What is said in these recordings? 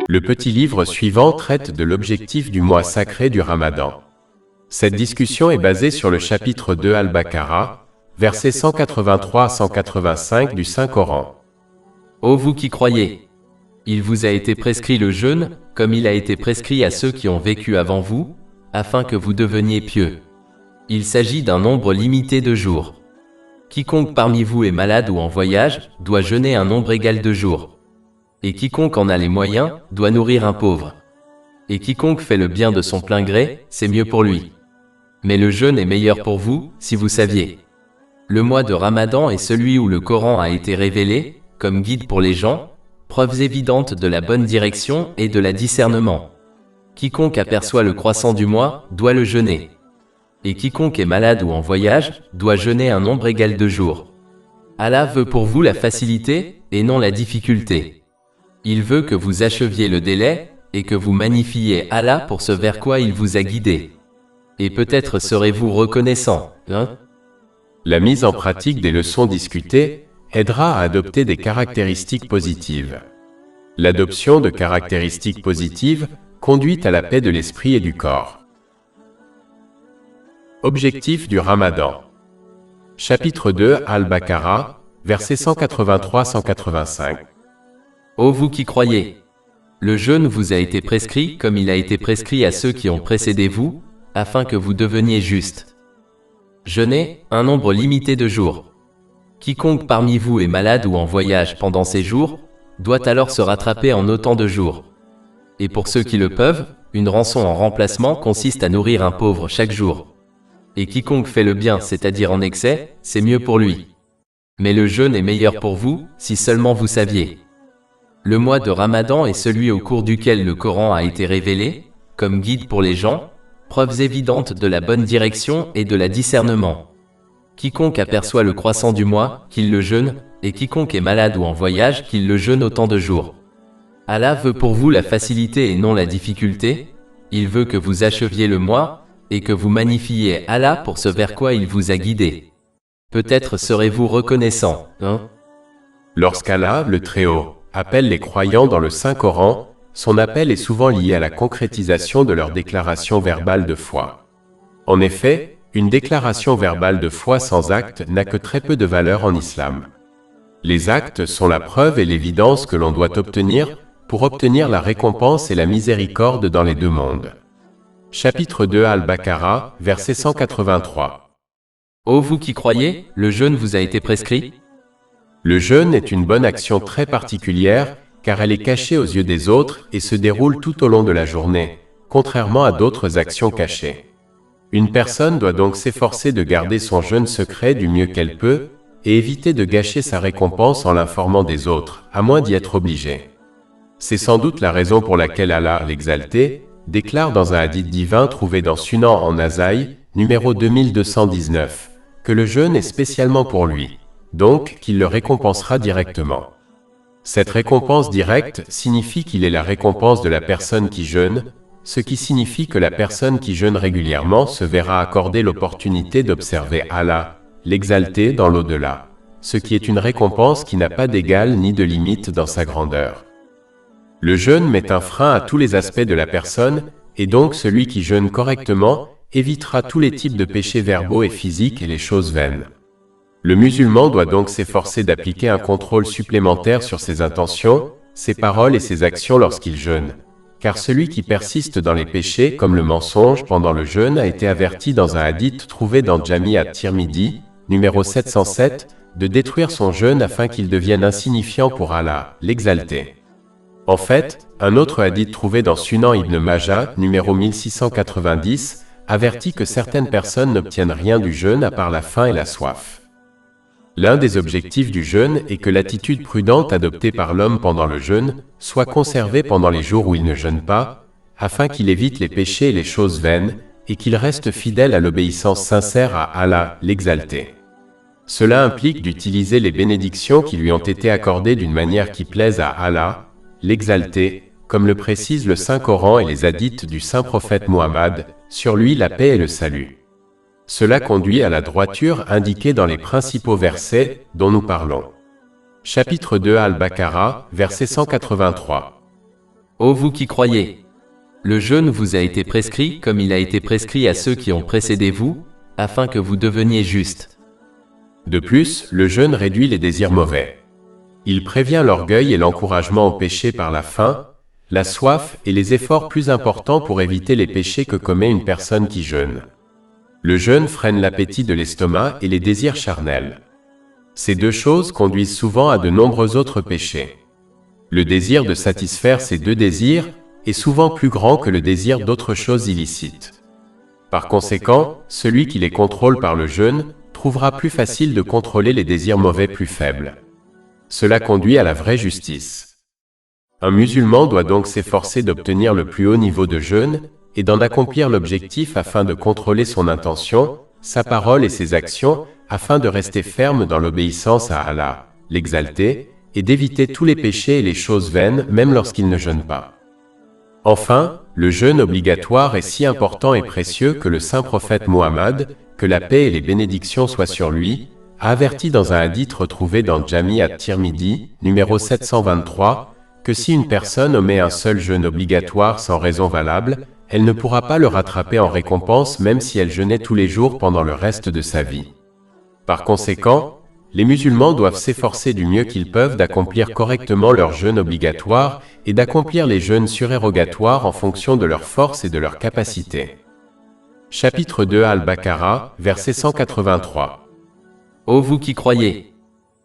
Le petit livre suivant traite de l'objectif du mois sacré du Ramadan. Cette discussion est basée sur le chapitre 2 Al-Baqarah, versets 183 à 185 du Saint-Coran. Ô vous qui croyez! Il vous a été prescrit le jeûne, comme il a été prescrit à ceux qui ont vécu avant vous, afin que vous deveniez pieux. Il s'agit d'un nombre limité de jours. Quiconque parmi vous est malade ou en voyage, doit jeûner un nombre égal de jours. Et quiconque en a les moyens, doit nourrir un pauvre. Et quiconque fait le bien de son plein gré, c'est mieux pour lui. Mais le jeûne est meilleur pour vous, si vous saviez. Le mois de Ramadan est celui où le Coran a été révélé, comme guide pour les gens, preuves évidentes de la bonne direction et de la discernement. Quiconque aperçoit le croissant du mois, doit le jeûner. Et quiconque est malade ou en voyage, doit jeûner un nombre égal de jours. Allah veut pour vous la facilité, et non la difficulté. Il veut que vous acheviez le délai, et que vous magnifiez Allah pour ce vers quoi il vous a guidé. Et peut-être serez-vous reconnaissant, hein? La mise en pratique des leçons discutées aidera à adopter des caractéristiques positives. L'adoption de caractéristiques positives conduit à la paix de l'esprit et du corps. Objectif du Ramadan. Chapitre 2 Al-Baqarah, versets 183-185. Ô vous qui croyez! Le jeûne vous a été prescrit comme il a été prescrit à ceux qui ont précédé vous, afin que vous deveniez justes. Jeûnez un nombre limité de jours. Quiconque parmi vous est malade ou en voyage pendant ces jours, doit alors se rattraper en autant de jours. Et pour ceux qui le peuvent, une rançon en remplacement consiste à nourrir un pauvre chaque jour. Et quiconque fait le bien, c'est-à-dire en excès, c'est mieux pour lui. Mais le jeûne est meilleur pour vous, si seulement vous saviez. Le mois de Ramadan est celui au cours duquel le Coran a été révélé, comme guide pour les gens, preuves évidentes de la bonne direction et de la discernement. Quiconque aperçoit le croissant du mois, qu'il le jeûne, et quiconque est malade ou en voyage, qu'il le jeûne autant de jours. Allah veut pour vous la facilité et non la difficulté, il veut que vous acheviez le mois, et que vous magnifiez Allah pour ce vers quoi il vous a guidé. Peut-être serez-vous reconnaissant, hein? Lorsqu'Allah, le Très-Haut, appelle les croyants dans le Saint-Coran, son appel est souvent lié à la concrétisation de leur déclaration verbale de foi. En effet, une déclaration verbale de foi sans acte n'a que très peu de valeur en islam. Les actes sont la preuve et l'évidence que l'on doit obtenir pour obtenir la récompense et la miséricorde dans les deux mondes. Chapitre 2 Al-Baqarah, verset 183. Ô vous qui croyez, le jeûne vous a été prescrit? Le jeûne est une bonne action très particulière, car elle est cachée aux yeux des autres et se déroule tout au long de la journée, contrairement à d'autres actions cachées. Une personne doit donc s'efforcer de garder son jeûne secret du mieux qu'elle peut, et éviter de gâcher sa récompense en l'informant des autres, à moins d'y être obligé. C'est sans doute la raison pour laquelle Allah, l'Exalté, déclare dans un hadith divin trouvé dans Sunan en Nasaï, numéro 2219, que le jeûne est spécialement pour lui, donc qu'il le récompensera directement. Cette récompense directe signifie qu'il est la récompense de la personne qui jeûne, ce qui signifie que la personne qui jeûne régulièrement se verra accorder l'opportunité d'observer Allah, l'Exalté, dans l'au-delà, ce qui est une récompense qui n'a pas d'égal ni de limite dans sa grandeur. Le jeûne met un frein à tous les aspects de la personne, et donc celui qui jeûne correctement évitera tous les types de péchés verbaux et physiques et les choses vaines. Le musulman doit donc s'efforcer d'appliquer un contrôle supplémentaire sur ses intentions, ses paroles et ses actions lorsqu'il jeûne. Car celui qui persiste dans les péchés, comme le mensonge pendant le jeûne, a été averti dans un hadith trouvé dans Jami at-Tirmidhi, numéro 707, de détruire son jeûne afin qu'il devienne insignifiant pour Allah, l'Exalté. En fait, un autre hadith trouvé dans Sunan ibn Majah, numéro 1690, avertit que certaines personnes n'obtiennent rien du jeûne à part la faim et la soif. L'un des objectifs du jeûne est que l'attitude prudente adoptée par l'homme pendant le jeûne soit conservée pendant les jours où il ne jeûne pas, afin qu'il évite les péchés et les choses vaines, et qu'il reste fidèle à l'obéissance sincère à Allah, l'Exalté. Cela implique d'utiliser les bénédictions qui lui ont été accordées d'une manière qui plaise à Allah, l'Exalté, comme le précise le Saint-Coran et les hadiths du Saint-Prophète Muhammad, sur lui la paix et le salut. Cela conduit à la droiture indiquée dans les principaux versets dont nous parlons. Chapitre 2 Al-Baqarah, verset 183. Ô vous qui croyez! Le jeûne vous a été prescrit comme il a été prescrit à ceux qui ont précédé vous, afin que vous deveniez justes. De plus, le jeûne réduit les désirs mauvais. Il prévient l'orgueil et l'encouragement au péché par la faim, la soif et les efforts plus importants pour éviter les péchés que commet une personne qui jeûne. Le jeûne freine l'appétit de l'estomac et les désirs charnels. Ces deux choses conduisent souvent à de nombreux autres péchés. Le désir de satisfaire ces deux désirs est souvent plus grand que le désir d'autres choses illicites. Par conséquent, celui qui les contrôle par le jeûne trouvera plus facile de contrôler les désirs mauvais plus faibles. Cela conduit à la vraie justice. Un musulman doit donc s'efforcer d'obtenir le plus haut niveau de jeûne et d'en accomplir l'objectif afin de contrôler son intention, sa parole et ses actions, afin de rester ferme dans l'obéissance à Allah, l'Exalté, et d'éviter tous les péchés et les choses vaines même lorsqu'il ne jeûne pas. Enfin, le jeûne obligatoire est si important et précieux que le saint prophète Mohammed, que la paix et les bénédictions soient sur lui, a averti dans un hadith retrouvé dans Jami' at-Tirmidhi, numéro 723, que si une personne omet un seul jeûne obligatoire sans raison valable, elle ne pourra pas le rattraper en récompense même si elle jeûnait tous les jours pendant le reste de sa vie. Par conséquent, les musulmans doivent s'efforcer du mieux qu'ils peuvent d'accomplir correctement leur jeûne obligatoire et d'accomplir les jeûnes surérogatoires en fonction de leur force et de leur capacité. Chapitre 2 Al-Baqarah, verset 183. Ô vous qui croyez!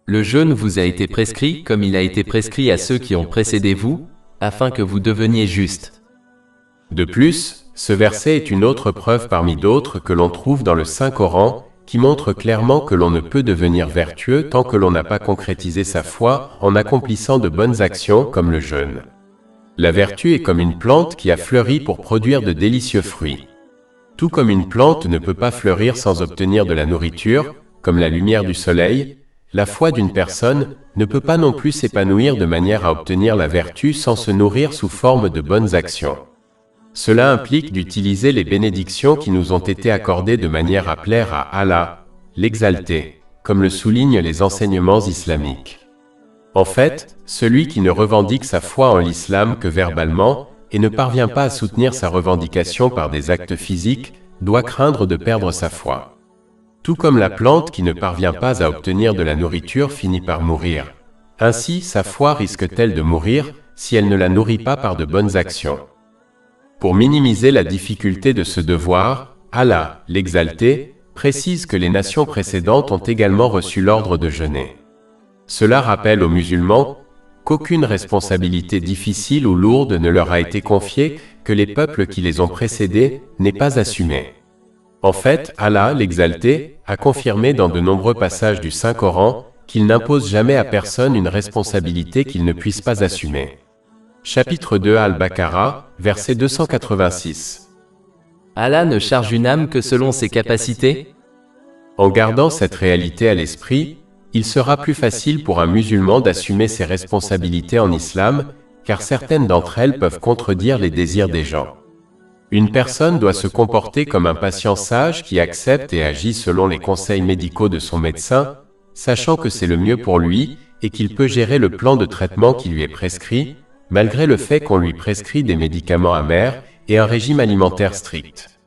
Le jeûne vous a été prescrit comme il a été prescrit à ceux qui ont précédé vous, afin que vous deveniez justes. De plus, ce verset est une autre preuve parmi d'autres que l'on trouve dans le Saint-Coran, qui montre clairement que l'on ne peut devenir vertueux tant que l'on n'a pas concrétisé sa foi en accomplissant de bonnes actions comme le jeûne. La vertu est comme une plante qui a fleuri pour produire de délicieux fruits. Tout comme une plante ne peut pas fleurir sans obtenir de la nourriture, comme la lumière du soleil, la foi d'une personne ne peut pas non plus s'épanouir de manière à obtenir la vertu sans se nourrir sous forme de bonnes actions. Cela implique d'utiliser les bénédictions qui nous ont été accordées de manière à plaire à Allah, l'Exalté, comme le soulignent les enseignements islamiques. En fait, celui qui ne revendique sa foi en l'islam que verbalement et ne parvient pas à soutenir sa revendication par des actes physiques, doit craindre de perdre sa foi. Tout comme la plante qui ne parvient pas à obtenir de la nourriture finit par mourir. Ainsi, sa foi risque-t-elle de mourir si elle ne la nourrit pas par de bonnes actions. Pour minimiser la difficulté de ce devoir, Allah, l'Exalté, précise que les nations précédentes ont également reçu l'ordre de jeûner. Cela rappelle aux musulmans qu'aucune responsabilité difficile ou lourde ne leur a été confiée, que les peuples qui les ont précédés n'aient pas assumée. En fait, Allah, l'Exalté, a confirmé dans de nombreux passages du Saint-Coran qu'il n'impose jamais à personne une responsabilité qu'il ne puisse pas assumer. Chapitre 2 Al-Baqarah, verset 286. Allah ne charge une âme que selon ses capacités? En gardant cette réalité à l'esprit, il sera plus facile pour un musulman d'assumer ses responsabilités en islam, car certaines d'entre elles peuvent contredire les désirs des gens. Une personne doit se comporter comme un patient sage qui accepte et agit selon les conseils médicaux de son médecin, sachant que c'est le mieux pour lui et qu'il peut gérer le plan de traitement qui lui est prescrit, malgré le fait qu'on lui prescrit des médicaments amers et un régime alimentaire strict.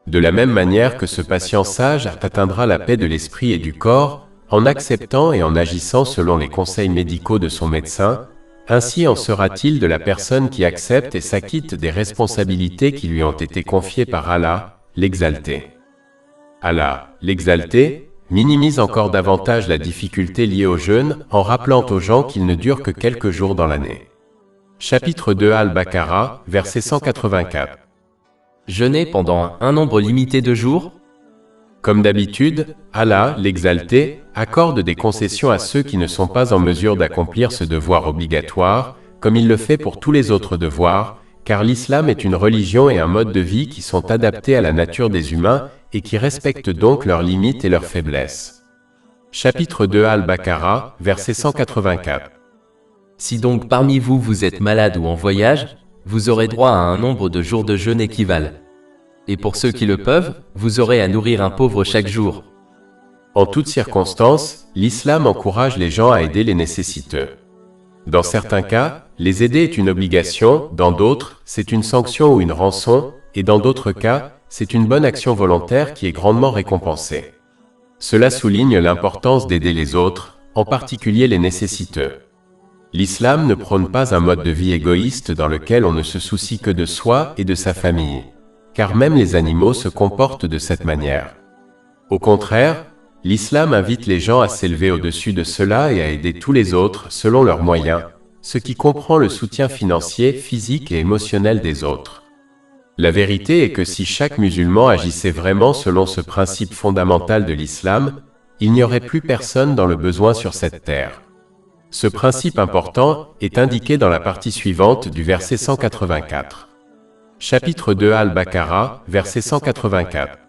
De la même manière que ce patient sage atteindra la paix de l'esprit et du corps, en acceptant et en agissant selon les conseils médicaux de son médecin, ainsi en sera-t-il de la personne qui accepte et s'acquitte des responsabilités qui lui ont été confiées par Allah, l'Exalté. Allah, l'Exalté, minimise encore davantage la difficulté liée au jeûne en rappelant aux gens qu'il ne dure que quelques jours dans l'année. Chapitre 2 Al-Baqarah, verset 184. Jeûner pendant un nombre limité de jours? Comme d'habitude, Allah, l'Exalté, accorde des concessions à ceux qui ne sont pas en mesure d'accomplir ce devoir obligatoire, comme il le fait pour tous les autres devoirs, car l'islam est une religion et un mode de vie qui sont adaptés à la nature des humains et qui respectent donc leurs limites et leurs faiblesses. Chapitre 2 Al-Baqarah, verset 184. Si donc parmi vous vous êtes malade ou en voyage, vous aurez droit à un nombre de jours de jeûne équivalent. Et pour ceux qui le peuvent, vous aurez à nourrir un pauvre chaque jour. En toutes circonstances, l'islam encourage les gens à aider les nécessiteux. Dans certains cas, les aider est une obligation, dans d'autres, c'est une sanction ou une rançon, et dans d'autres cas, c'est une bonne action volontaire qui est grandement récompensée. Cela souligne l'importance d'aider les autres, en particulier les nécessiteux. L'islam ne prône pas un mode de vie égoïste dans lequel on ne se soucie que de soi et de sa famille, car même les animaux se comportent de cette manière. Au contraire, l'islam invite les gens à s'élever au-dessus de cela et à aider tous les autres selon leurs moyens, ce qui comprend le soutien financier, physique et émotionnel des autres. La vérité est que si chaque musulman agissait vraiment selon ce principe fondamental de l'islam, il n'y aurait plus personne dans le besoin sur cette terre. Ce principe important est indiqué dans la partie suivante du verset 184. Chapitre 2 Al-Baqarah, verset 184.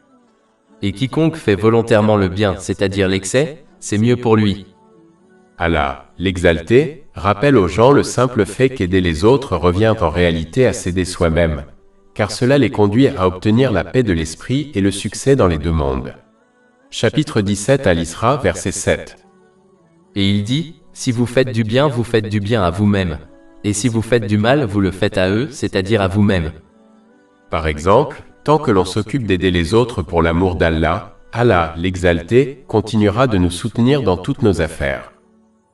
Et quiconque fait volontairement le bien, c'est-à-dire l'excès, c'est mieux pour lui. Allah, l'exalté, rappelle aux gens le simple fait qu'aider les autres revient en réalité à s'aider soi-même, car cela les conduit à obtenir la paix de l'esprit et le succès dans les deux mondes. Chapitre 17 Al-Isra, verset 7. Et il dit, si vous faites du bien à vous-même. Et si vous faites du mal, vous le faites à eux, c'est-à-dire à vous-même. Par exemple, tant que l'on s'occupe d'aider les autres pour l'amour d'Allah, Allah, l'exalté, continuera de nous soutenir dans toutes nos affaires.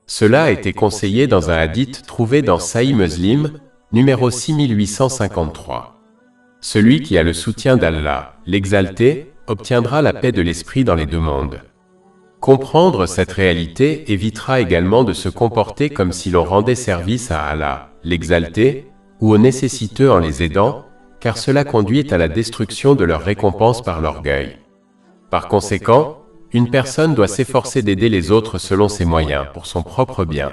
Cela a été conseillé dans un hadith trouvé dans Sahih Muslim, numéro 6853. Celui qui a le soutien d'Allah, l'exalté, obtiendra la paix de l'esprit dans les deux mondes. Comprendre cette réalité évitera également de se comporter comme si l'on rendait service à Allah, l'exalté, ou aux nécessiteux en les aidant, car cela conduit à la destruction de leur récompense par l'orgueil. Par conséquent, une personne doit s'efforcer d'aider les autres selon ses moyens pour son propre bien.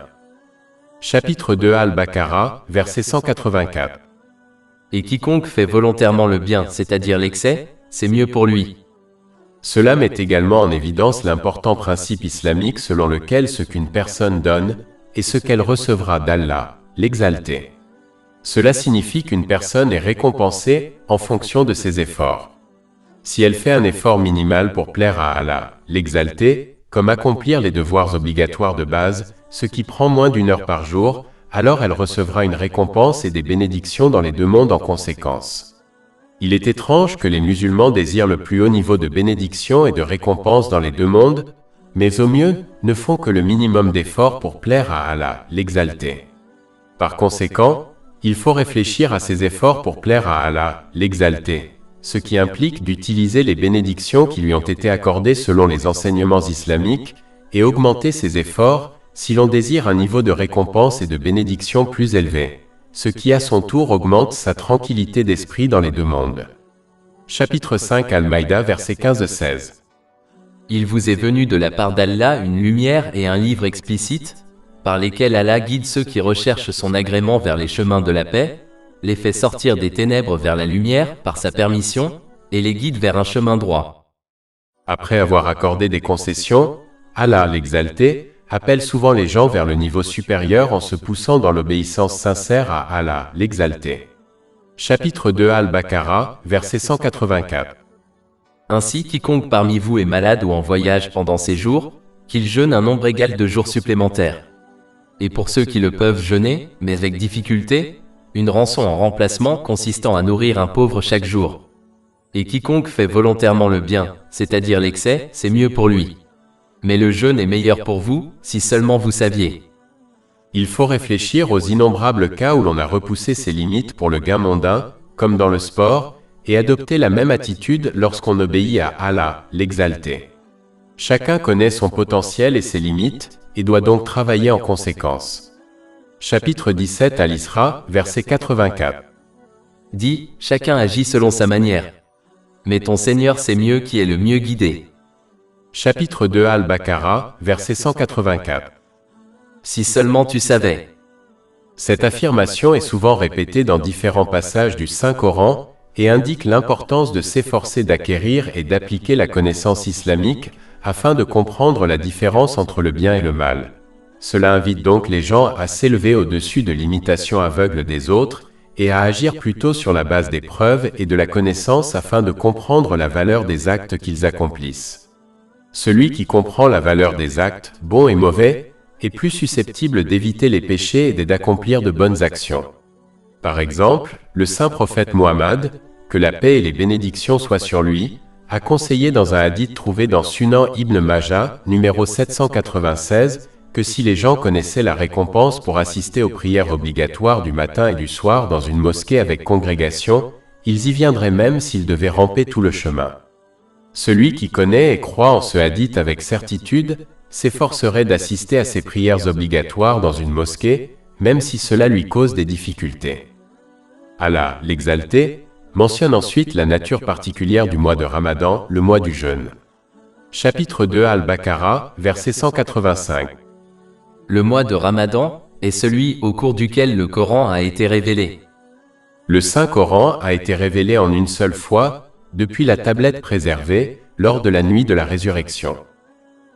Chapitre 2 Al-Baqarah, verset 184. Et quiconque fait volontairement le bien, c'est-à-dire l'excès, c'est mieux pour lui. Cela met également en évidence l'important principe islamique selon lequel ce qu'une personne donne est ce qu'elle recevra d'Allah, l'exalté. Cela signifie qu'une personne est récompensée en fonction de ses efforts. Si elle fait un effort minimal pour plaire à Allah, l'exalté, comme accomplir les devoirs obligatoires de base, ce qui prend moins d'1 heure par jour, alors elle recevra une récompense et des bénédictions dans les deux mondes en conséquence. Il est étrange que les musulmans désirent le plus haut niveau de bénédiction et de récompense dans les deux mondes, mais au mieux, ne font que le minimum d'efforts pour plaire à Allah, l'exalté. Par conséquent, il faut réfléchir à ces efforts pour plaire à Allah, l'exalté, ce qui implique d'utiliser les bénédictions qui lui ont été accordées selon les enseignements islamiques, et augmenter ces efforts si l'on désire un niveau de récompense et de bénédiction plus élevé, ce qui à son tour augmente sa tranquillité d'esprit dans les deux mondes. Chapitre 5 Al-Maïda, verset 15-16. Il vous est venu de la part d'Allah une lumière et un livre explicite, par lesquels Allah guide ceux qui recherchent son agrément vers les chemins de la paix, les fait sortir des ténèbres vers la lumière par sa permission, et les guide vers un chemin droit. Après avoir accordé des concessions, Allah, l'exalté, appelle souvent les gens vers le niveau supérieur en se poussant dans l'obéissance sincère à Allah, l'exalté. Chapitre 2 Al-Baqarah, verset 184. Ainsi quiconque parmi vous est malade ou en voyage pendant ces jours, qu'il jeûne un nombre égal de jours supplémentaires. Et pour ceux qui le peuvent jeûner, mais avec difficulté, une rançon en remplacement consistant à nourrir un pauvre chaque jour. Et quiconque fait volontairement le bien, c'est-à-dire l'excès, c'est mieux pour lui. Mais le jeûne est meilleur pour vous, si seulement vous saviez. Il faut réfléchir aux innombrables cas où l'on a repoussé ses limites pour le gain mondain, comme dans le sport, et adopter la même attitude lorsqu'on obéit à Allah, l'exalté. Chacun connaît son potentiel et ses limites, et doit donc travailler en conséquence. Chapitre 17 Al-Isra, verset 84. Dit, chacun agit selon sa manière. Mais ton Seigneur sait mieux qui est le mieux guidé. Chapitre 2 Al-Baqarah, verset 184. Si seulement tu savais. Cette affirmation est souvent répétée dans différents passages du Saint-Coran et indique l'importance de s'efforcer d'acquérir et d'appliquer la connaissance islamique afin de comprendre la différence entre le bien et le mal. Cela invite donc les gens à s'élever au-dessus de l'imitation aveugle des autres et à agir plutôt sur la base des preuves et de la connaissance afin de comprendre la valeur des actes qu'ils accomplissent. Celui qui comprend la valeur des actes, bons et mauvais, est plus susceptible d'éviter les péchés et d'accomplir de bonnes actions. Par exemple, le saint prophète Mohammed, que la paix et les bénédictions soient sur lui, a conseillé dans un hadith trouvé dans Sunan Ibn Majah, numéro 796, que si les gens connaissaient la récompense pour assister aux prières obligatoires du matin et du soir dans une mosquée avec congrégation, ils y viendraient même s'ils devaient ramper tout le chemin. Celui qui connaît et croit en ce hadith avec certitude, s'efforcerait d'assister à ces prières obligatoires dans une mosquée, même si cela lui cause des difficultés. Allah, l'exalté, mentionne ensuite la nature particulière du mois de Ramadan, le mois du jeûne. Chapitre 2 Al-Baqarah, verset 185. Le mois de Ramadan est celui au cours duquel le Coran a été révélé. Le Saint-Coran a été révélé en une seule fois, depuis la tablette préservée, lors de la nuit de la résurrection.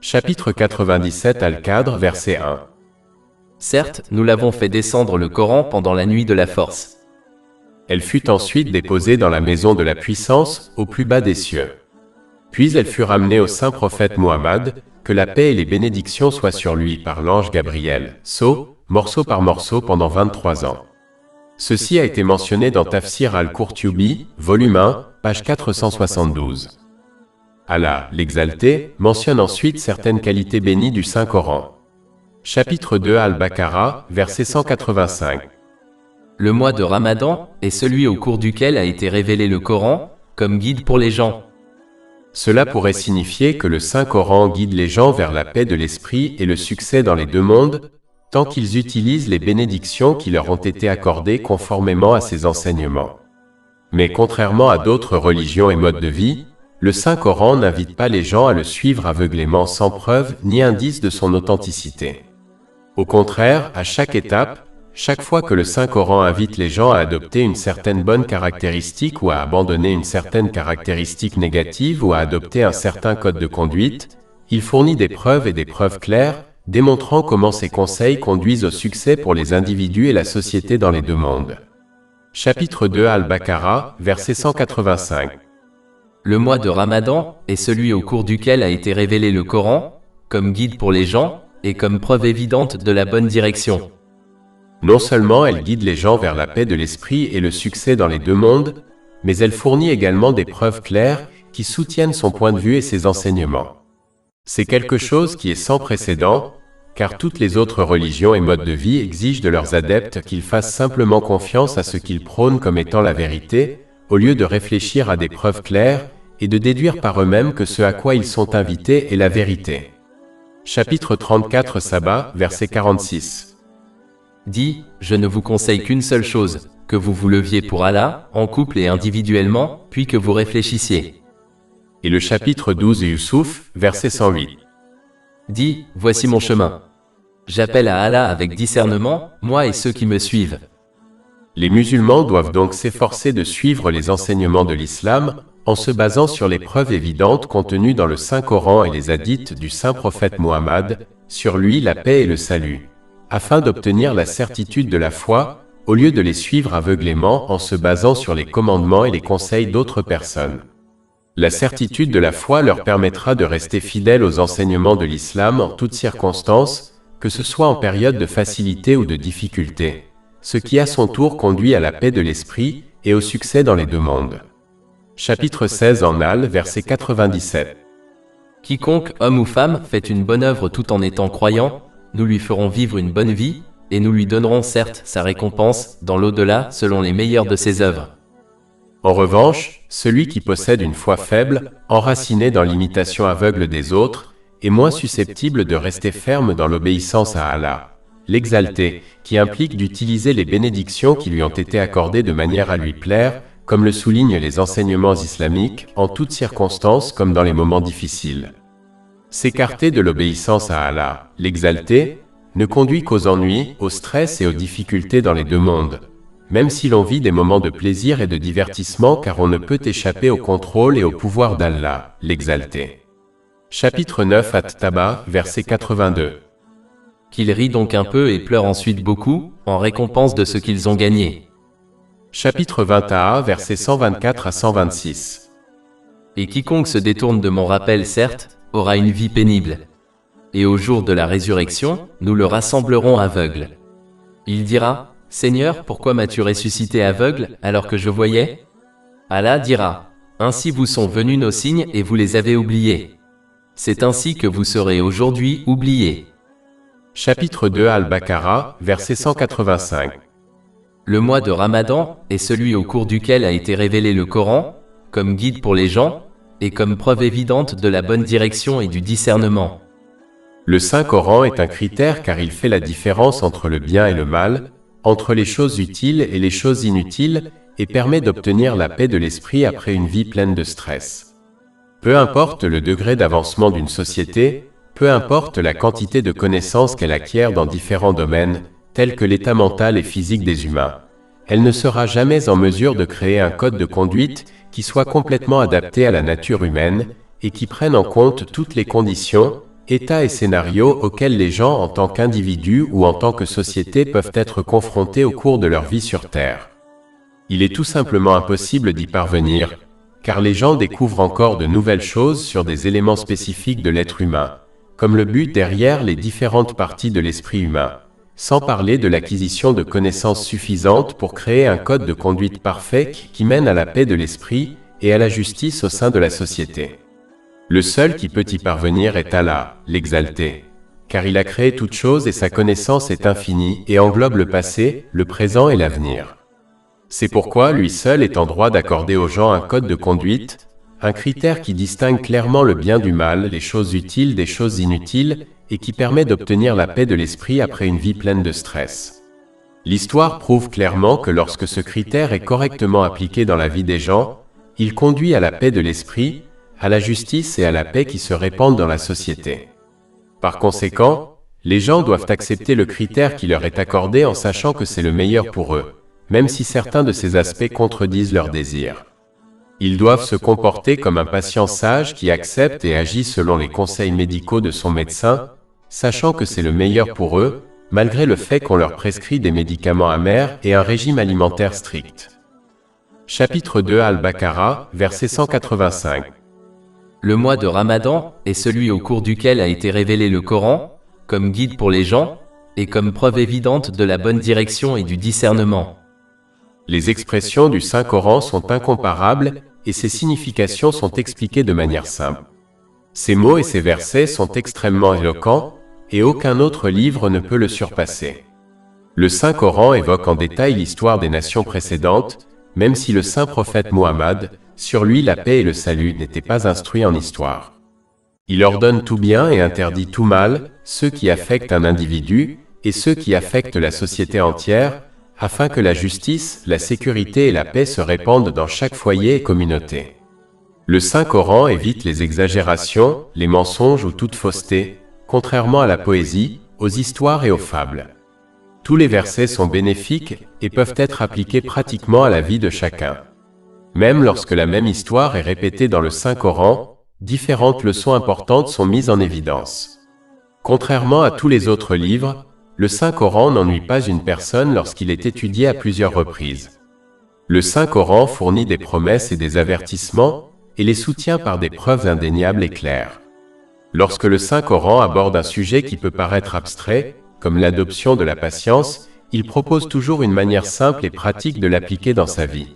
Chapitre 97 Al-Qadr, verset 1. Certes, nous l'avons fait descendre le Coran pendant la nuit de la force. Elle fut ensuite déposée dans la maison de la puissance, au plus bas des cieux. Puis elle fut ramenée au saint prophète Mohammed, que la paix et les bénédictions soient sur lui par l'ange Gabriel, morceau par morceau pendant 23 ans. Ceci a été mentionné dans Tafsir al-Qurtubi, volume 1, page 472. Allah, l'exalté, mentionne ensuite certaines qualités bénies du Saint-Coran. Chapitre 2 Al-Baqarah, verset 185. Le mois de Ramadan est celui au cours duquel a été révélé le Coran, comme guide pour les gens. Cela pourrait signifier que le Saint-Coran guide les gens vers la paix de l'esprit et le succès dans les deux mondes, tant qu'ils utilisent les bénédictions qui leur ont été accordées conformément à ses enseignements. Mais contrairement à d'autres religions et modes de vie, le Saint-Coran n'invite pas les gens à le suivre aveuglément sans preuve ni indice de son authenticité. Au contraire, à chaque étape, chaque fois que le Saint-Coran invite les gens à adopter une certaine bonne caractéristique ou à abandonner une certaine caractéristique négative ou à adopter un certain code de conduite, il fournit des preuves et des preuves claires, démontrant comment ces conseils conduisent au succès pour les individus et la société dans les deux mondes. Chapitre 2 Al-Baqarah, verset 185. Le mois de Ramadan est celui au cours duquel a été révélé le Coran, comme guide pour les gens et comme preuve évidente de la bonne direction. Non seulement elle guide les gens vers la paix de l'esprit et le succès dans les deux mondes, mais elle fournit également des preuves claires qui soutiennent son point de vue et ses enseignements. C'est quelque chose qui est sans précédent, car toutes les autres religions et modes de vie exigent de leurs adeptes qu'ils fassent simplement confiance à ce qu'ils prônent comme étant la vérité, au lieu de réfléchir à des preuves claires et de déduire par eux-mêmes que ce à quoi ils sont invités est la vérité. Chapitre 34 Sabah, verset 46. Dit, je ne vous conseille qu'une seule chose, que vous vous leviez pour Allah, en couple et individuellement, puis que vous réfléchissiez. Et le chapitre 12 Youssouf, verset 108. Dit, voici mon chemin. J'appelle à Allah avec discernement, moi et ceux qui me suivent. Les musulmans doivent donc s'efforcer de suivre les enseignements de l'islam, en se basant sur les preuves évidentes contenues dans le Saint-Coran et les hadiths du saint prophète Mohammed, sur lui la paix et le salut, afin d'obtenir la certitude de la foi, au lieu de les suivre aveuglément en se basant sur les commandements et les conseils d'autres personnes. La certitude de la foi leur permettra de rester fidèles aux enseignements de l'islam en toutes circonstances, que ce soit en période de facilité ou de difficulté, ce qui à son tour conduit à la paix de l'esprit et au succès dans les deux mondes. Chapitre 16 en Al, verset 97. Quiconque, homme ou femme, fait une bonne œuvre tout en étant croyant, nous lui ferons vivre une bonne vie, et nous lui donnerons certes sa récompense dans l'au-delà selon les meilleures de ses œuvres. En revanche, celui qui possède une foi faible, enracinée dans l'imitation aveugle des autres, est moins susceptible de rester ferme dans l'obéissance à Allah, l'exalté, qui implique d'utiliser les bénédictions qui lui ont été accordées de manière à lui plaire, comme le soulignent les enseignements islamiques, en toutes circonstances comme dans les moments difficiles. S'écarter de l'obéissance à Allah, l'exalté, ne conduit qu'aux ennuis, au stress et aux difficultés dans les deux mondes, même si l'on vit des moments de plaisir et de divertissement car on ne peut échapper au contrôle et au pouvoir d'Allah, l'exalté. Chapitre 9 At-Taba, verset 82. Qu'ils rient donc un peu et pleurent ensuite beaucoup, en récompense de ce qu'ils ont gagné. Chapitre 20a, versets 124 à 126. Et quiconque se détourne de mon rappel, certes, aura une vie pénible. et au jour de la résurrection, nous le rassemblerons aveugle. Il dira, « Seigneur, pourquoi m'as-tu ressuscité aveugle alors que je voyais ?» Allah dira, « Ainsi vous sont venus nos signes et vous les avez oubliés. C'est ainsi que vous serez aujourd'hui oubliés. » Chapitre 2 Al-Baqarah, verset 185. Le mois de Ramadan est celui au cours duquel a été révélé le Coran, comme guide pour les gens, et comme preuve évidente de la bonne direction et du discernement. Le Saint-Coran est un critère car il fait la différence entre le bien et le mal, entre les choses utiles et les choses inutiles, et permet d'obtenir la paix de l'esprit après une vie pleine de stress. Peu importe le degré d'avancement d'une société, peu importe la quantité de connaissances qu'elle acquiert dans différents domaines, tels que l'état mental et physique des humains, elle ne sera jamais en mesure de créer un code de conduite qui soit complètement adapté à la nature humaine et qui prenne en compte toutes les conditions, états et scénarios auxquels les gens en tant qu'individus ou en tant que société peuvent être confrontés au cours de leur vie sur Terre. Il est tout simplement impossible d'y parvenir, car les gens découvrent encore de nouvelles choses sur des éléments spécifiques de l'être humain, comme le but derrière les différentes parties de l'esprit humain, sans parler de l'acquisition de connaissances suffisantes pour créer un code de conduite parfait qui mène à la paix de l'esprit et à la justice au sein de la société. Le seul qui peut y parvenir est Allah, l'Exalté, car il a créé toutes choses et sa connaissance est infinie et englobe le passé, le présent et l'avenir. C'est pourquoi lui seul est en droit d'accorder aux gens un code de conduite, un critère qui distingue clairement le bien du mal, les choses utiles des choses inutiles, et qui permet d'obtenir la paix de l'esprit après une vie pleine de stress. L'histoire prouve clairement que lorsque ce critère est correctement appliqué dans la vie des gens, il conduit à la paix de l'esprit, à la justice et à la paix qui se répandent dans la société. Par conséquent, les gens doivent accepter le critère qui leur est accordé en sachant que c'est le meilleur pour eux, même si certains de ces aspects contredisent leurs désirs. Ils doivent se comporter comme un patient sage qui accepte et agit selon les conseils médicaux de son médecin, sachant que c'est le meilleur pour eux, malgré le fait qu'on leur prescrit des médicaments amers et un régime alimentaire strict. Chapitre 2 Al-Baqarah, verset 185. Le mois de Ramadan est celui au cours duquel a été révélé le Coran, comme guide pour les gens, et comme preuve évidente de la bonne direction et du discernement. Les expressions du Saint-Coran sont incomparables et ses significations sont expliquées de manière simple. Ces mots et ces versets sont extrêmement éloquents et aucun autre livre ne peut le surpasser. Le Saint-Coran évoque en détail l'histoire des nations précédentes, même si le saint prophète Muhammad, sur lui la paix et le salut, n'étaient pas instruits en histoire. Il ordonne tout bien et interdit tout mal, ceux qui affectent un individu et ceux qui affectent la société entière, afin que la justice, la sécurité et la paix se répandent dans chaque foyer et communauté. Le Saint-Coran évite les exagérations, les mensonges ou toute fausseté, contrairement à la poésie, aux histoires et aux fables. Tous les versets sont bénéfiques et peuvent être appliqués pratiquement à la vie de chacun. Même lorsque la même histoire est répétée dans le Saint-Coran, différentes leçons importantes sont mises en évidence. Contrairement à tous les autres livres, le Saint-Coran n'ennuie pas une personne lorsqu'il est étudié à plusieurs reprises. Le Saint-Coran fournit des promesses et des avertissements, et les soutient par des preuves indéniables et claires. Lorsque le Saint-Coran aborde un sujet qui peut paraître abstrait, comme l'adoption de la patience, il propose toujours une manière simple et pratique de l'appliquer dans sa vie.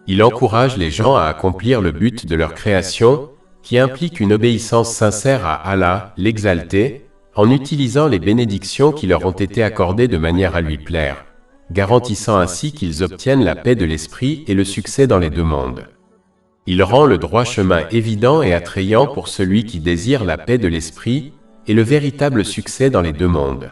Il encourage les gens à accomplir le but de leur création, qui implique une obéissance sincère à Allah, l'Exalté, en utilisant les bénédictions qui leur ont été accordées de manière à lui plaire, garantissant ainsi qu'ils obtiennent la paix de l'esprit et le succès dans les deux mondes. Il rend le droit chemin évident et attrayant pour celui qui désire la paix de l'esprit et le véritable succès dans les deux mondes.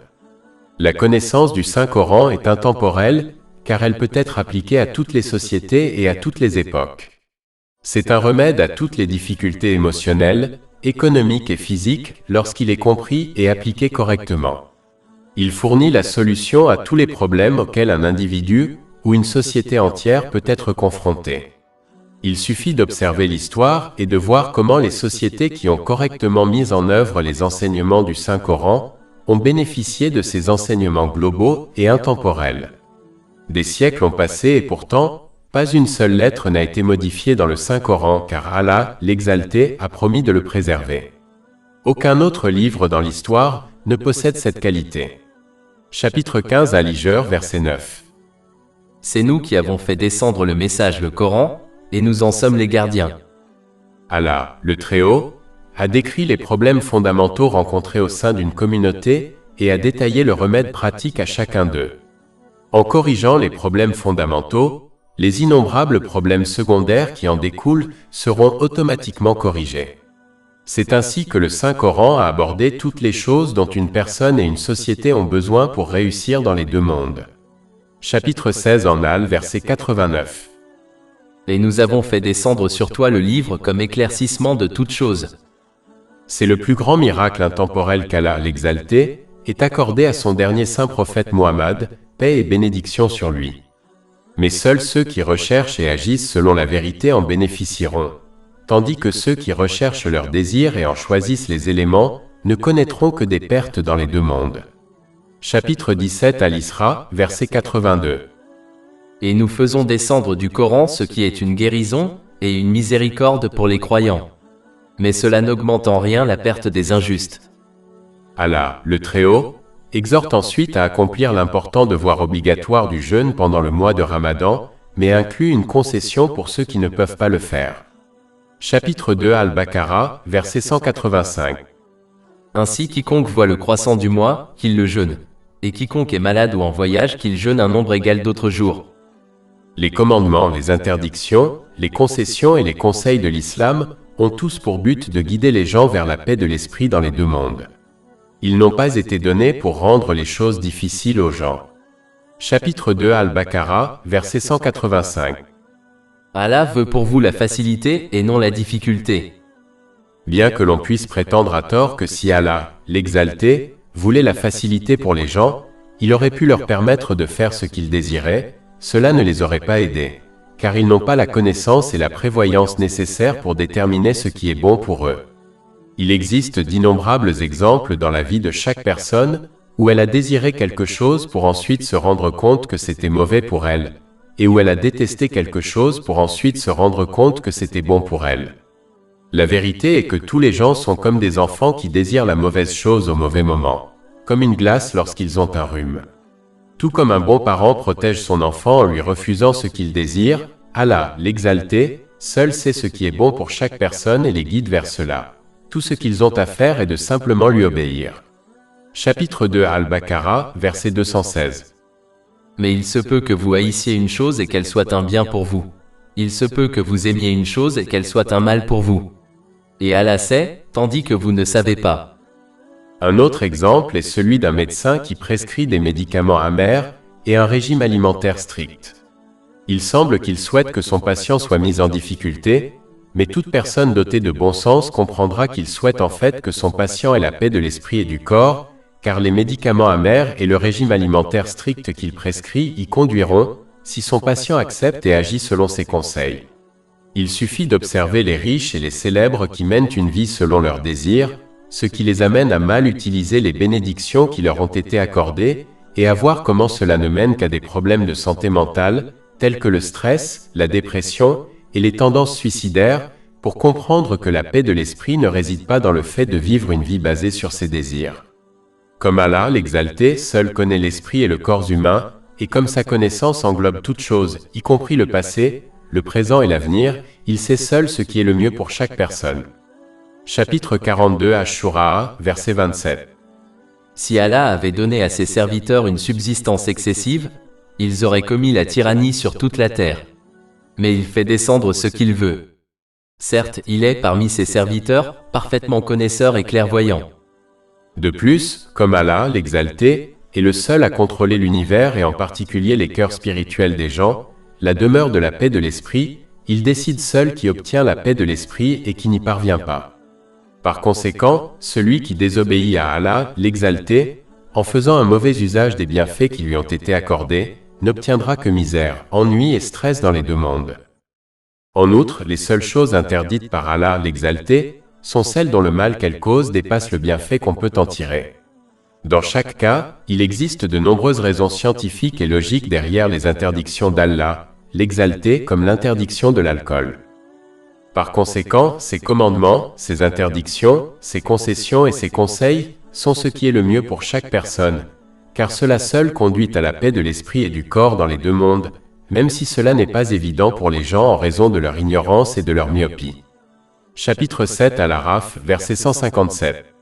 La connaissance du Saint-Coran est intemporelle, car elle peut être appliquée à toutes les sociétés et à toutes les époques. C'est un remède à toutes les difficultés émotionnelles, économiques et physiques lorsqu'il est compris et appliqué correctement. Il fournit la solution à tous les problèmes auxquels un individu ou une société entière peut être confronté. Il suffit d'observer l'histoire et de voir comment les sociétés qui ont correctement mis en œuvre les enseignements du Saint-Coran ont bénéficié de ces enseignements globaux et intemporels. Des siècles ont passé et pourtant, pas une seule lettre n'a été modifiée dans le Saint-Coran car Allah, l'Exalté, a promis de le préserver. Aucun autre livre dans l'histoire ne possède cette qualité. Chapitre 15 Aligeur, verset 9. C'est nous qui avons fait descendre le message, le Coran, et nous en sommes les gardiens. Allah, le Très-Haut, a décrit les problèmes fondamentaux rencontrés au sein d'une communauté et a détaillé le remède pratique à chacun d'eux. En corrigeant les problèmes fondamentaux, les innombrables problèmes secondaires qui en découlent seront automatiquement corrigés. C'est ainsi que le Saint-Coran a abordé toutes les choses dont une personne et une société ont besoin pour réussir dans les deux mondes. Chapitre 16 en Al, verset 89. Et nous avons fait descendre sur toi le livre comme éclaircissement de toutes choses. C'est le plus grand miracle intemporel qu'Allah l'Exalté ait accordé à son dernier saint prophète Muhammad, paix et bénédiction sur lui. Mais seuls ceux qui recherchent et agissent selon la vérité en bénéficieront, tandis que ceux qui recherchent leurs désirs et en choisissent les éléments ne connaîtront que des pertes dans les deux mondes. Chapitre 17 Al-Isra, verset 82. Et nous faisons descendre du Coran ce qui est une guérison et une miséricorde pour les croyants. Mais cela n'augmente en rien la perte des injustes. Allah, le Très-Haut, exhorte ensuite à accomplir l'important devoir obligatoire du jeûne pendant le mois de Ramadan, mais inclut une concession pour ceux qui ne peuvent pas le faire. Chapitre 2 Al-Baqarah, verset 185. Ainsi quiconque voit le croissant du mois, qu'il le jeûne. Et quiconque est malade ou en voyage, qu'il jeûne un nombre égal d'autres jours. Les commandements, les interdictions, les concessions et les conseils de l'islam ont tous pour but de guider les gens vers la paix de l'esprit dans les deux mondes. Ils n'ont pas été donnés pour rendre les choses difficiles aux gens. Chapitre 2 Al-Baqarah, verset 185. Allah veut pour vous la facilité et non la difficulté. Bien que l'on puisse prétendre à tort que si Allah, l'Exalté, voulait la facilité pour les gens, il aurait pu leur permettre de faire ce qu'ils désiraient, cela ne les aurait pas aidés, car ils n'ont pas la connaissance et la prévoyance nécessaires pour déterminer ce qui est bon pour eux. Il existe d'innombrables exemples dans la vie de chaque personne où elle a désiré quelque chose pour ensuite se rendre compte que c'était mauvais pour elle, et où elle a détesté quelque chose pour ensuite se rendre compte que c'était bon pour elle. La vérité est que tous les gens sont comme des enfants qui désirent la mauvaise chose au mauvais moment, comme une glace lorsqu'ils ont un rhume. Tout comme un bon parent protège son enfant en lui refusant ce qu'il désire, Allah, l'Exalté, seul sait ce qui est bon pour chaque personne et les guide vers cela. Tout ce qu'ils ont à faire est de simplement lui obéir. Chapitre 2 Al-Baqarah, verset 216. Mais il se peut que vous haïssiez une chose et qu'elle soit un bien pour vous. Il se peut que vous aimiez une chose et qu'elle soit un mal pour vous. Et Allah sait, tandis que vous ne savez pas. Un autre exemple est celui d'un médecin qui prescrit des médicaments amers et un régime alimentaire strict. Il semble qu'il souhaite que son patient soit mis en difficulté, mais toute personne dotée de bon sens comprendra qu'il souhaite en fait que son patient ait la paix de l'esprit et du corps, car les médicaments amers et le régime alimentaire strict qu'il prescrit y conduiront, si son patient accepte et agit selon ses conseils. Il suffit d'observer les riches et les célèbres qui mènent une vie selon leurs désirs, ce qui les amène à mal utiliser les bénédictions qui leur ont été accordées, et à voir comment cela ne mène qu'à des problèmes de santé mentale, tels que le stress, la dépression et les tendances suicidaires, pour comprendre que la paix de l'esprit ne réside pas dans le fait de vivre une vie basée sur ses désirs. Comme Allah, l'Exalté, seul connaît l'esprit et le corps humain, et comme sa connaissance englobe toutes choses, y compris le passé, le présent et l'avenir, il sait seul ce qui est le mieux pour chaque personne. Chapitre 42 Ash-Shura, verset 27. Si Allah avait donné à ses serviteurs une subsistance excessive, ils auraient commis la tyrannie sur toute la terre. Mais il fait descendre ce qu'il veut. Certes, il est parmi ses serviteurs, parfaitement connaisseur et clairvoyant. De plus, comme Allah, l'Exalté, est le seul à contrôler l'univers et en particulier les cœurs spirituels des gens, la demeure de la paix de l'esprit, il décide seul qui obtient la paix de l'esprit et qui n'y parvient pas. Par conséquent, celui qui désobéit à Allah, l'Exalté, en faisant un mauvais usage des bienfaits qui lui ont été accordés, n'obtiendra que misère, ennui et stress dans les deux mondes. En outre, les seules choses interdites par Allah, l'Exalté, sont celles dont le mal qu'elles causent dépasse le bienfait qu'on peut en tirer. Dans chaque cas, il existe de nombreuses raisons scientifiques et logiques derrière les interdictions d'Allah, l'Exalté, comme l'interdiction de l'alcool. Par conséquent, ses commandements, ses interdictions, ses concessions et ses conseils sont ce qui est le mieux pour chaque personne, car cela seul conduit à la paix de l'esprit et du corps dans les deux mondes, même si cela n'est pas évident pour les gens en raison de leur ignorance et de leur myopie. Chapitre 7 Al-Araf, verset 157.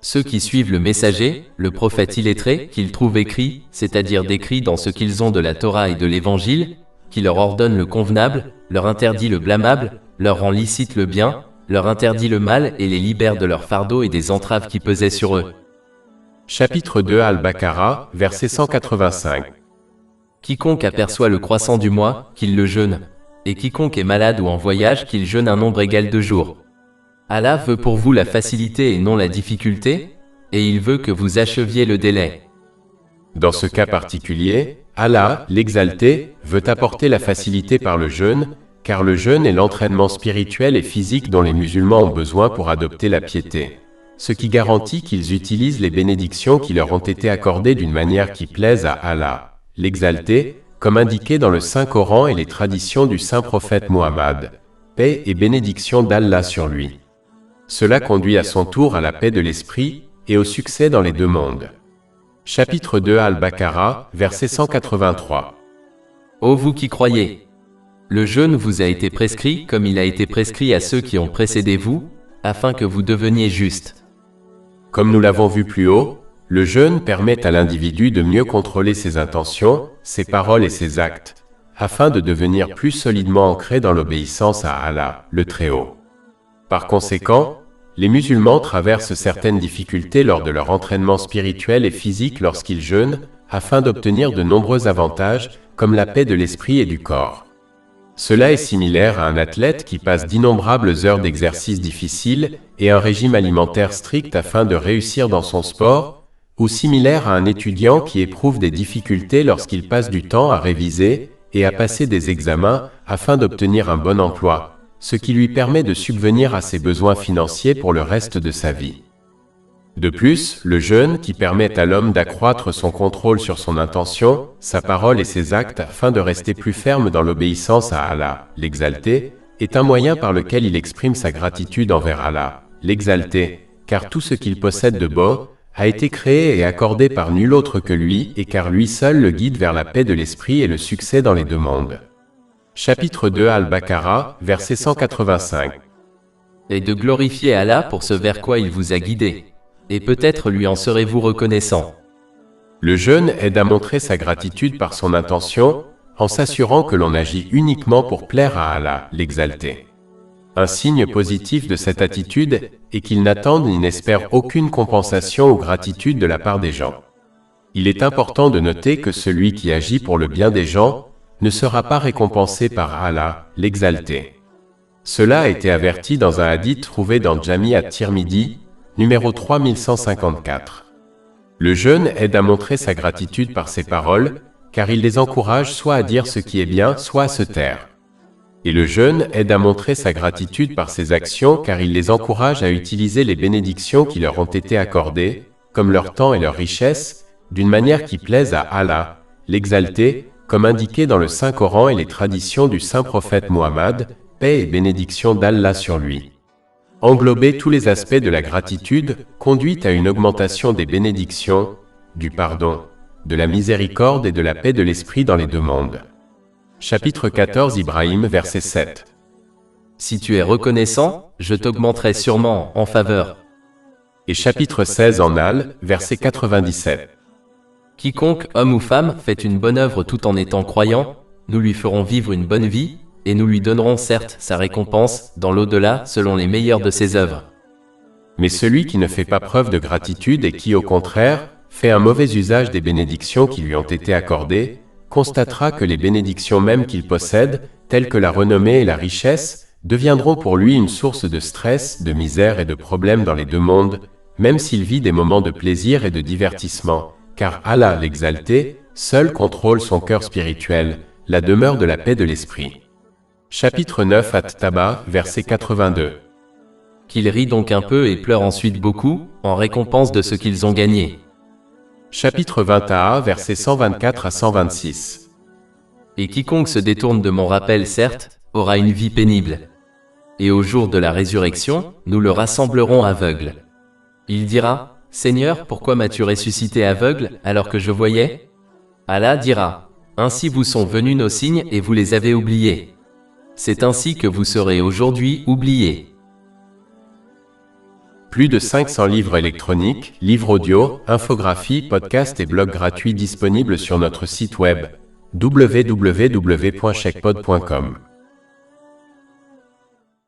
Ceux qui suivent le messager, le prophète illettré, qu'ils trouvent écrit, c'est-à-dire décrit dans ce qu'ils ont de la Torah et de l'Évangile, qui leur ordonne le convenable, leur interdit le blâmable, leur rend licite le bien, leur interdit le mal et les libère de leur fardeau et des entraves qui pesaient sur eux. Chapitre 2 Al-Baqarah, verset 185. Quiconque aperçoit le croissant du mois, qu'il le jeûne, et quiconque est malade ou en voyage, qu'il jeûne un nombre égal de jours. Allah veut pour vous la facilité et non la difficulté, et il veut que vous acheviez le délai. Dans ce cas particulier, Allah, l'Exalté, veut apporter la facilité par le jeûne, car le jeûne est l'entraînement spirituel et physique dont les musulmans ont besoin pour adopter la piété, ce qui garantit qu'ils utilisent les bénédictions qui leur ont été accordées d'une manière qui plaise à Allah, l'Exalté, comme indiqué dans le Saint-Coran et les traditions du saint prophète Muhammad, paix et bénédiction d'Allah sur lui. Cela conduit à son tour à la paix de l'esprit et au succès dans les deux mondes. Chapitre 2 Al-Baqarah, verset 183. Ô vous qui croyez! Le jeûne vous a été prescrit comme il a été prescrit à ceux qui ont précédé vous, afin que vous deveniez justes. Comme nous l'avons vu plus haut, le jeûne permet à l'individu de mieux contrôler ses intentions, ses paroles et ses actes, afin de devenir plus solidement ancré dans l'obéissance à Allah, le Très-Haut. Par conséquent, les musulmans traversent certaines difficultés lors de leur entraînement spirituel et physique lorsqu'ils jeûnent, afin d'obtenir de nombreux avantages, comme la paix de l'esprit et du corps. Cela est similaire à un athlète qui passe d'innombrables heures d'exercice difficiles et un régime alimentaire strict afin de réussir dans son sport, ou similaire à un étudiant qui éprouve des difficultés lorsqu'il passe du temps à réviser et à passer des examens afin d'obtenir un bon emploi, ce qui lui permet de subvenir à ses besoins financiers pour le reste de sa vie. De plus, le jeûne qui permet à l'homme d'accroître son contrôle sur son intention, sa parole et ses actes afin de rester plus ferme dans l'obéissance à Allah, l'Exalté, est un moyen par lequel il exprime sa gratitude envers Allah, l'Exalté, car tout ce qu'il possède de beau a été créé et accordé par nul autre que lui et car lui seul le guide vers la paix de l'esprit et le succès dans les deux mondes. Chapitre 2 Al-Baqarah, verset 185. Et de glorifier Allah pour ce vers quoi il vous a guidé. Et peut-être lui en serez-vous reconnaissant. Le jeûne aide à montrer sa gratitude par son intention, en s'assurant que l'on agit uniquement pour plaire à Allah, l'Exalté. Un signe positif de cette attitude est qu'ils n'attendent ni n'espèrent aucune compensation ou gratitude de la part des gens. Il est important de noter que celui qui agit pour le bien des gens ne sera pas récompensé par Allah, l'Exalté. Cela a été averti dans un hadith trouvé dans Jami at-Tirmidhi, numéro 3154. Le jeûne aide à montrer sa gratitude par ses paroles, car il les encourage soit à dire ce qui est bien, soit à se taire. Et le jeûne aide à montrer sa gratitude par ses actions, car il les encourage à utiliser les bénédictions qui leur ont été accordées, comme leur temps et leur richesse, d'une manière qui plaise à Allah, l'Exalté, comme indiqué dans le Saint-Coran et les traditions du saint prophète Muhammad, paix et bénédiction d'Allah sur lui. Englober tous les aspects de la gratitude conduit à une augmentation des bénédictions, du pardon, de la miséricorde et de la paix de l'esprit dans les deux mondes. Chapitre 14 Ibrahim, verset 7. Si tu es reconnaissant, je t'augmenterai sûrement en faveur. Et chapitre 16 en Al, verset 97. Quiconque, homme ou femme, fait une bonne œuvre tout en étant croyant, nous lui ferons vivre une bonne vie, et nous lui donnerons certes sa récompense, dans l'au-delà, selon les meilleures de ses œuvres. Mais celui qui ne fait pas preuve de gratitude et qui, au contraire, fait un mauvais usage des bénédictions qui lui ont été accordées, constatera que les bénédictions mêmes qu'il possède, telles que la renommée et la richesse, deviendront pour lui une source de stress, de misère et de problèmes dans les deux mondes, même s'il vit des moments de plaisir et de divertissement, car Allah, l'Exalté, seul contrôle son cœur spirituel, la demeure de la paix de l'esprit. Chapitre 9 At-Taba, verset 82. Qu'il rit donc un peu et pleure ensuite beaucoup, en récompense de ce qu'ils ont gagné. Chapitre 20a, versets 124 à 126. Et quiconque se détourne de mon rappel, certes, aura une vie pénible. Et au jour de la résurrection, nous le rassemblerons aveugle. Il dira, Seigneur, pourquoi m'as-tu ressuscité aveugle, alors que je voyais? Allah dira, ainsi vous sont venus nos signes et vous les avez oubliés. C'est ainsi que vous serez aujourd'hui oubliés. Plus de 500 livres électroniques, livres audio, infographies, podcasts et blogs gratuits disponibles sur notre site web www.checpod.com.